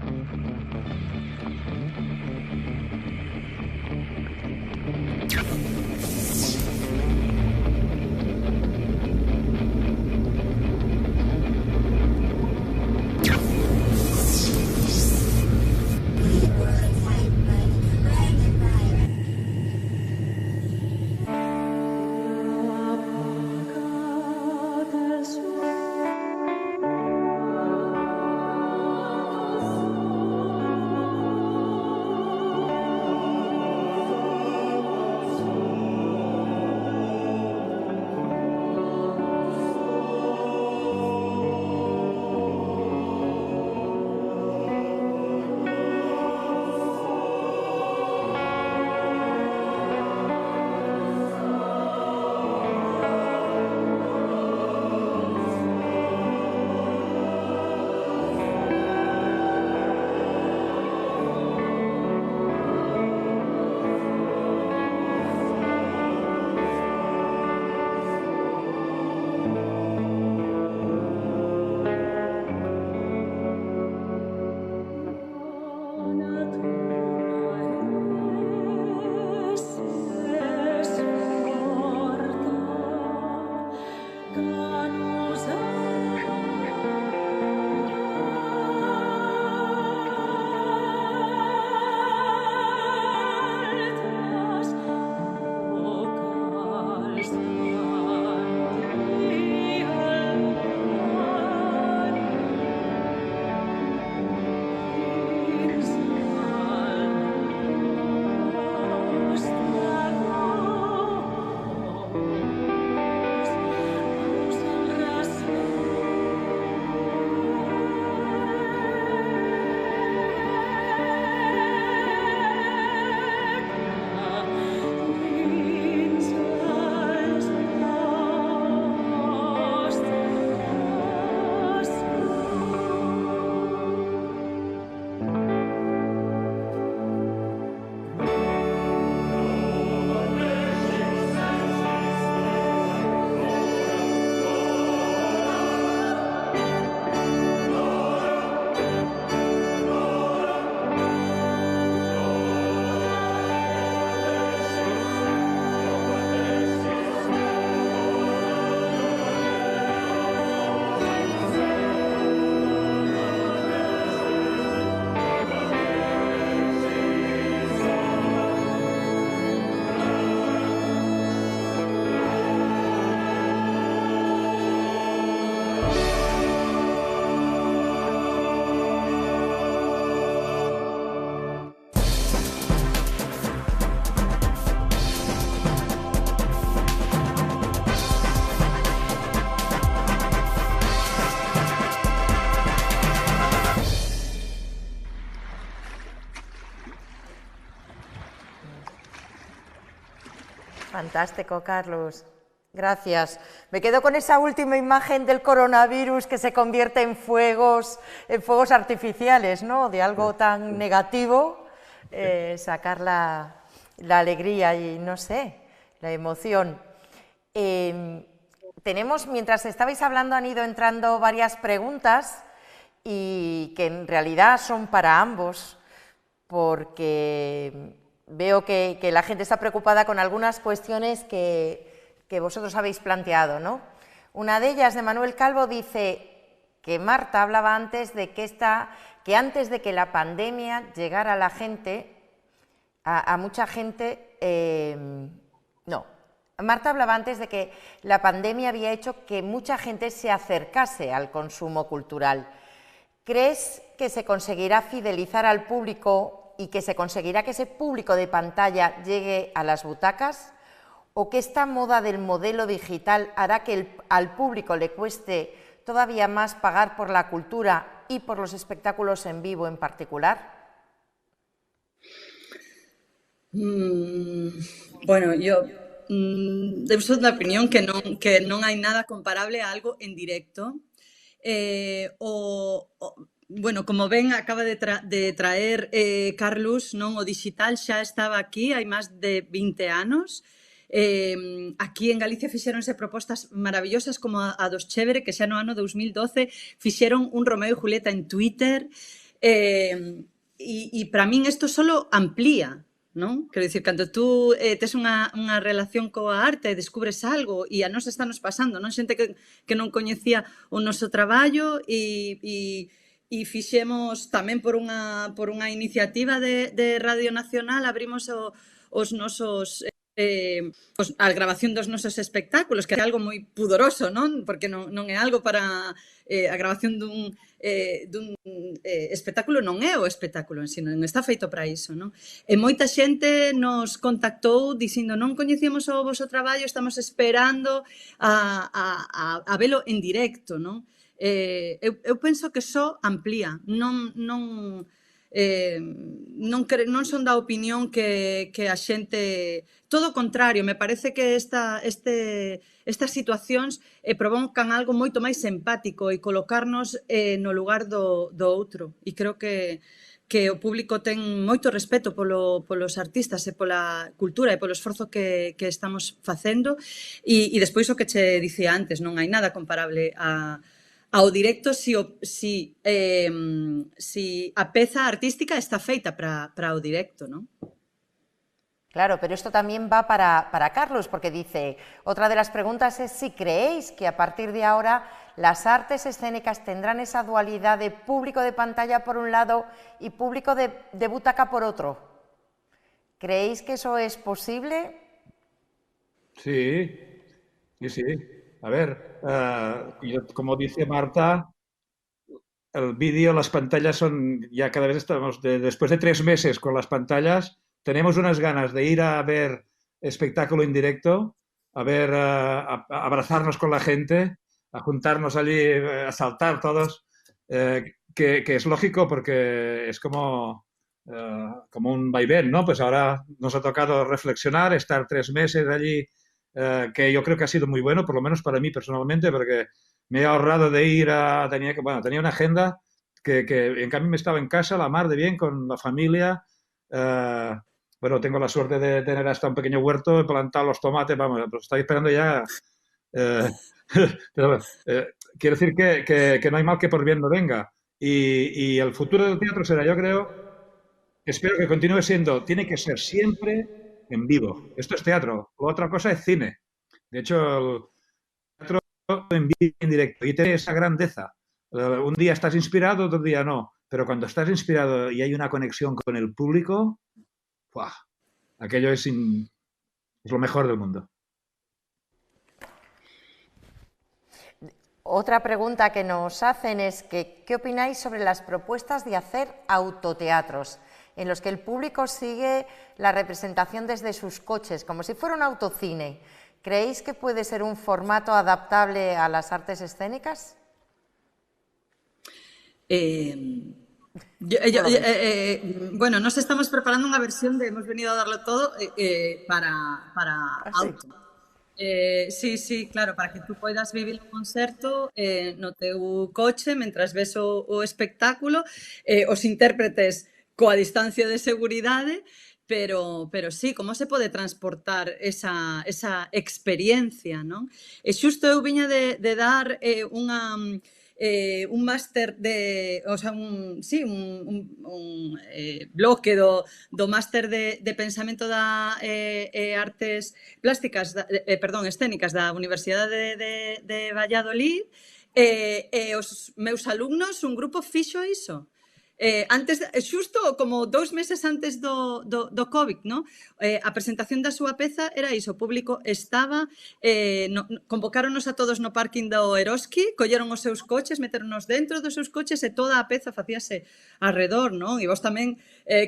Fantástico, Carlos. Gracias. Me quedo con esa última imagen del coronavirus que se convierte en fuegos artificiales, ¿no? De algo tan negativo, sacar la alegría y, no sé, la emoción. Mientras estabais hablando, han ido entrando varias preguntas y que en realidad son para ambos, porque veo que la gente está preocupada con algunas cuestiones que vosotros habéis planteado, ¿no? Una de ellas, de Manuel Calvo, dice que Marta hablaba antes de que antes de que la pandemia llegara a la gente, a mucha gente, Marta hablaba antes de que la pandemia había hecho que mucha gente se acercase al consumo cultural. ¿Crees que se conseguirá fidelizar al público y que se conseguirá que ese público de pantalla llegue a las butacas? ¿O que esta moda del modelo digital hará que al público le cueste todavía más pagar por la cultura y por los espectáculos en vivo en particular? Bueno, eu sou da opinión que non hai nada comparable a algo en directo. Bueno, como ben acaba de traer Carlos, non, o digital xa estaba aquí hai máis de 20 anos. Aquí en Galicia fixéronse propostas maravillosas como a dos Chévere, que xa no ano 2012 fixeron un Romeo e Julieta en Twitter, e para min isto solo amplía, non? Quero dicir, cando tú tes unha relación coa arte e descubres algo, e a nos estános pasando, non? Xente que non coñecía o noso traballo e fixemos tamén por unha iniciativa de Radio Nacional, abrimos os nosos a grabación dos nosos espectáculos, que é algo moi pudoroso, non? Porque non é algo para a grabación dun espectáculo non é o espectáculo en si, non está feito para iso, non? E moita xente nos contactou dicindo non coñecíamos o voso traballo, estamos esperando a velo en directo, non? Eu penso que só amplía, non son da opinión que a xente... Todo o contrario, me parece que estas situacións provocan algo moito máis empático e colocarnos no lugar do outro. E creo que o público ten moito respeto polos artistas e pola cultura e polo esforzo que estamos facendo. E despois o que che dicía antes, non hai nada comparable ao directo si a peza artística está feita para o directo, non? Claro, pero esto también va para Carlos, porque dice, otra de las preguntas es si creéis que a partir de ahora las artes escénicas tendrán esa dualidad de público de pantalla por un lado y público de butaca por otro. ¿Creéis que eso es posible? Sí. A ver, como dice Marta, el vídeo, las pantallas son, ya cada vez estamos, después de 3 meses con las pantallas, tenemos unas ganas de ir a ver espectáculo en directo, a abrazarnos con la gente, a juntarnos allí, a saltar todos, que es lógico porque es como un vaivén, ¿no? Pues ahora nos ha tocado reflexionar, estar 3 meses allí, que yo creo que ha sido muy bueno, por lo menos para mí personalmente, porque me he ahorrado de ir tenía una agenda que en cambio me estaba en casa, la mar de bien, con la familia. Bueno, tengo la suerte de tener hasta un pequeño huerto, he plantado los tomates, vamos, pues estoy esperando ya. Pero quiero decir que no hay mal que por bien no venga. Y el futuro del teatro será, yo creo, espero que continúe siendo, tiene que ser siempre en vivo. Esto es teatro, la otra cosa es cine. De hecho, el teatro en vivo, en directo, y tiene esa grandeza. Un día estás inspirado, otro día no. Pero cuando estás inspirado y hay una conexión con el público, ¡buah! Aquello es lo mejor del mundo. Otra pregunta que nos hacen es que, ¿qué opináis sobre las propuestas de hacer autoteatros en los que el público sigue la representación desde sus coches, como si fuera un autocine? ¿Creéis que puede ser un formato adaptable a las artes escénicas? Bueno, nos estamos preparando unha versión de Hemos venido a darlo todo para sí? auto. Sí, claro, para que tú poidas vivir o concerto no teu coche mentras ves o espectáculo, os intérpretes coa distancia de seguridade, pero sí, como se pode transportar esa experiencia, non? E xusto eu viña de dar un máster o sea, un bloque do máster de pensamento da artes plásticas, escénicas da Universidade de Valladolid, e os meus alumnos, un grupo fixo iso. Xusto como 2 meses antes do COVID, no? A presentación da súa peza era iso, o público estaba, convocáronos a todos no parking do Eroski, colleron os seus coches, meteronos dentro dos seus coches e toda a peza facíase alrededor, non? E vos tamén,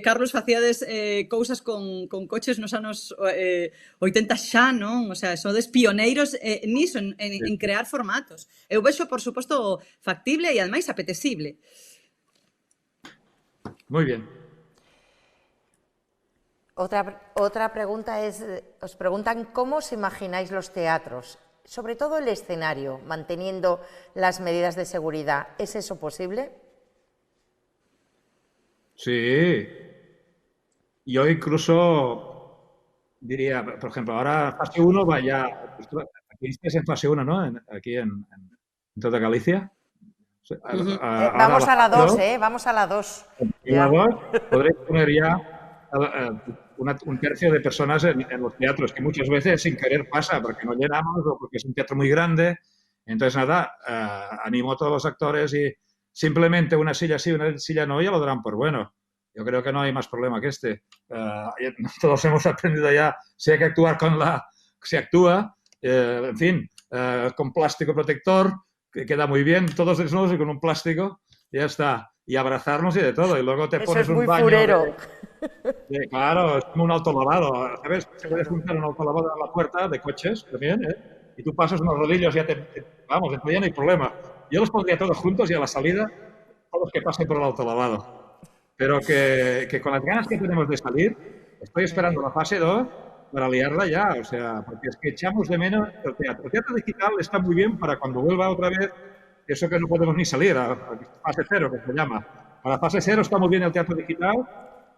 Carlos, facíades cousas con coches nos anos 80 xa, non? O sea, sodes pioneiros niso, en crear formatos. Eu vexo, por suposto, factible e, ademais, apetecible. Muy bien. Otra pregunta es, os preguntan cómo os imagináis los teatros, sobre todo el escenario, manteniendo las medidas de seguridad. ¿Es eso posible? Sí. Yo incluso diría, por ejemplo, ahora fase 1 va ya, aquí estáis en fase 1, ¿no? Aquí en toda Galicia. Vamos a la 2, vamos a la 2. En la 2 podréis poner ya un tercio de personas en los teatros, que muchas veces sin querer pasa, porque no llenamos o porque es un teatro muy grande. Entonces, nada, animo a todos los actores y simplemente una silla sí, una silla no, ya lo darán por bueno. Yo creo que no hay más problema que este. Todos hemos aprendido ya, si hay que actuar se actúa, en fin, con plástico protector, que queda muy bien, todos desnudos y con un plástico, ya está. Y abrazarnos y de todo. Y luego te pones un baño. Eso es muy furero. Claro, es como un autolavado. ¿Sabes? Se puede juntar un autolavado a la puerta de coches también, ¿eh? Y tú pasas unos rodillos y ya vamos, entonces ya no hay problema. Yo los pondría todos juntos y a la salida, todos que pasen por el autolavado. Pero que con las ganas que tenemos de salir, estoy esperando la fase 2 para liarla ya, o sea, porque es que echamos de menos el teatro. El teatro digital está muy bien para cuando vuelva otra vez, eso que no podemos ni salir, a fase 0, que se llama. Para fase 0 está muy bien el teatro digital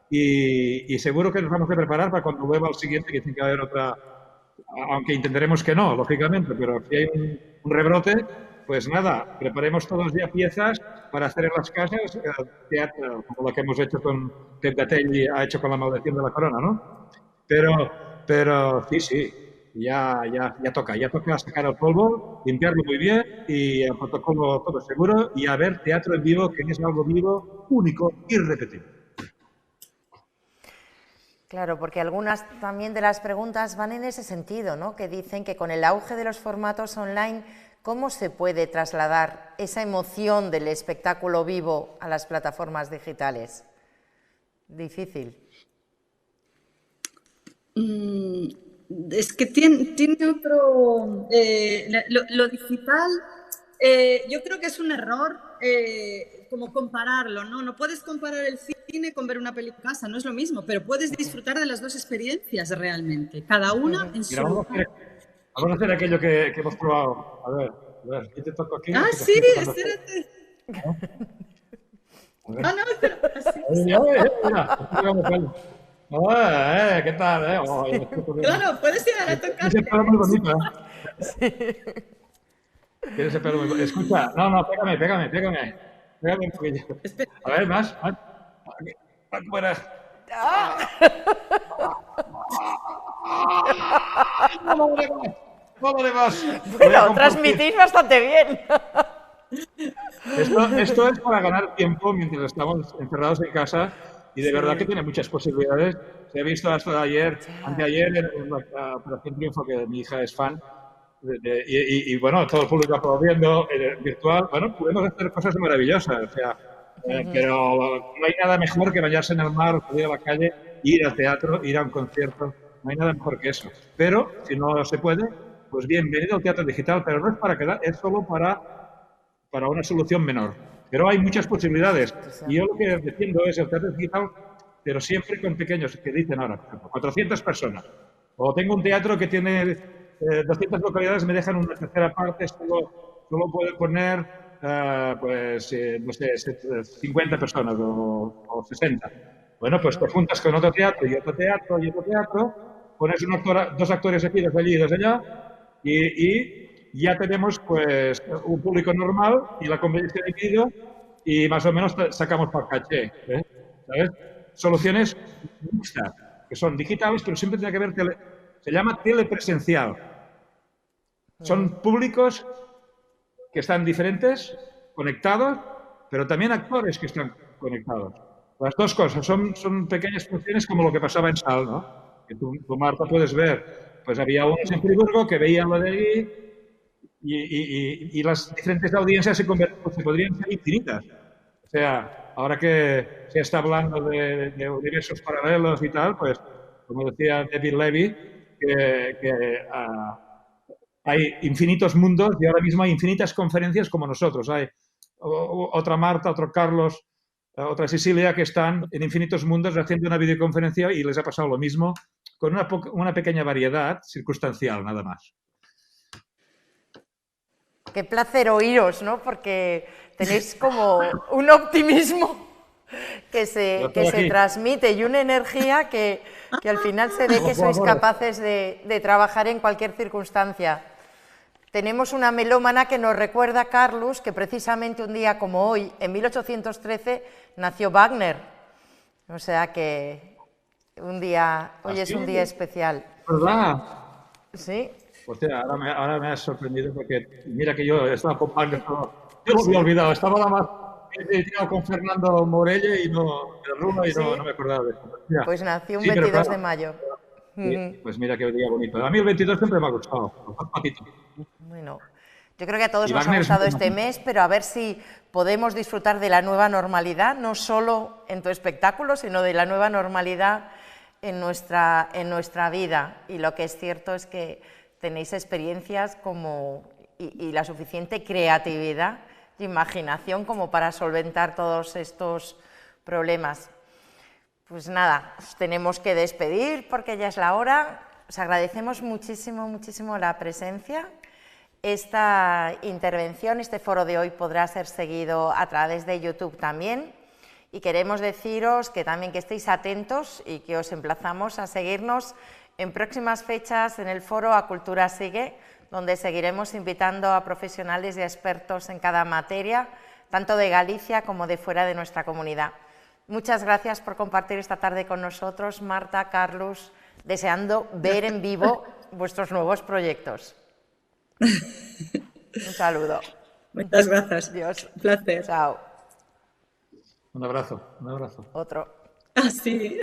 y seguro que nos vamos a preparar para cuando vuelva el siguiente, que tiene que haber otra, aunque intentaremos que no, lógicamente, pero si hay un rebrote, pues nada, preparemos todos ya piezas para hacer en las casas teatro, como lo que hemos hecho con Pep Gatelli, ha hecho con La maldición de la corona, ¿no? Pero sí, ya toca sacar el polvo, limpiarlo muy bien y el protocolo todo seguro y a ver teatro en vivo, que es algo vivo, único, irrepetible. Claro, porque algunas también de las preguntas van en ese sentido, ¿no? Que dicen que con el auge de los formatos online, ¿cómo se puede trasladar esa emoción del espectáculo vivo a las plataformas digitales? Difícil. Es que tiene otro... lo digital, yo creo que es un error como compararlo, ¿no? No puedes comparar el cine con ver una película en casa, no es lo mismo, pero puedes disfrutar de las dos experiencias realmente, cada una en su lugar. Vamos a hacer aquello que hemos probado. A ver, ¿qué te toco aquí? Sí, espérate. No, espera. Mira, ¿qué tal? Claro, puedes llegar a tocar. Tienes el pelo muy bonito, Tienes el pelo muy bonito. Escucha, no, pégame. Pégame un poquillo. A ver, más. Fuera. Vámonos. Bueno, transmitís bastante bien. Esto es para ganar tiempo mientras estamos encerrados en casa y de verdad que tiene muchas posibilidades. Se ha visto hasta anteayer en la Operación Triunfo, que mi hija es fan, y bueno, todo el público aplaudiendo virtual. Bueno, podemos hacer cosas maravillosas, o sea, pero no hay nada mejor que bañarse en el mar, salir a la calle, ir al teatro, ir a un concierto. No hay nada mejor que eso. Pero si no se puede, pues bienvenido al teatro digital, pero no es para quedar, es solo para una solución menor. Pero hay muchas posibilidades. Y yo lo que defiendo es el teatro digital, pero siempre con pequeños, que dicen ahora, por ejemplo, 400 personas. O tengo un teatro que tiene 200 localidades, me dejan una tercera parte, solo puedo poner, no sé, 50 personas o 60. Bueno, pues te juntas con otro teatro y otro teatro y otro teatro, pones dos actores aquí, dos allí y dos allá, y ya tenemos pues un público normal y la convivencia de vídeo y más o menos sacamos para caché, ¿sabes? Soluciones mixtas, que son digitales, pero siempre tiene que haber se llama telepresencial. Son públicos que están diferentes, conectados, pero también actores que están conectados. Las dos cosas son pequeñas funciones como lo que pasaba en Sal, ¿no? Que tú, Marta, puedes ver. Pues había unos en Friburgo que veían lo de allí y las diferentes audiencias se podrían ser infinitas. O sea, ahora que se está hablando de universos paralelos y tal, pues, como decía David Levy, hay infinitos mundos y ahora mismo hay infinitas conferencias como nosotros. Hay otra Marta, otro Carlos, otra Cecilia que están en infinitos mundos haciendo una videoconferencia y les ha pasado lo mismo con una pequeña variedad circunstancial, nada más. Qué placer oíros, ¿no? Porque tenéis como un optimismo que se transmite y una energía que al final se ve que sois capaces de trabajar en cualquier circunstancia. Tenemos una melómana que nos recuerda, Carlos, que precisamente un día como hoy, en 1813, nació Wagner. O sea que hoy es un día especial. ¿Verdad? Sí. Hostia, ahora me has sorprendido porque mira que yo estaba con Wagner, yo lo había olvidado, estaba nada más con Fernando Morelle y no me acordaba de eso. Mira, pues nació un 22 de mayo. Sí, pues mira qué día bonito. A mí el 22 siempre me ha gustado. Bueno, yo creo que a todos nos ha gustado este mes, pero a ver si podemos disfrutar de la nueva normalidad, no solo en tu espectáculo, sino de la nueva normalidad en nuestra vida. Y lo que es cierto es que tenéis experiencias y la suficiente creatividad y imaginación como para solventar todos estos problemas. Pues nada, os tenemos que despedir porque ya es la hora. Os agradecemos muchísimo, muchísimo la presencia. Esta intervención, este foro de hoy podrá ser seguido a través de YouTube también. Y queremos deciros que también que estéis atentos y que os emplazamos a seguirnos en próximas fechas en el foro A Cultura Sigue, donde seguiremos invitando a profesionales y expertos en cada materia, tanto de Galicia como de fuera de nuestra comunidad. Muchas gracias por compartir esta tarde con nosotros, Marta, Carlos, deseando ver en vivo vuestros nuevos proyectos. Un saludo. Muchas gracias. Adiós. Un placer. Chao. Un abrazo, un abrazo. Otro. Ah, sí.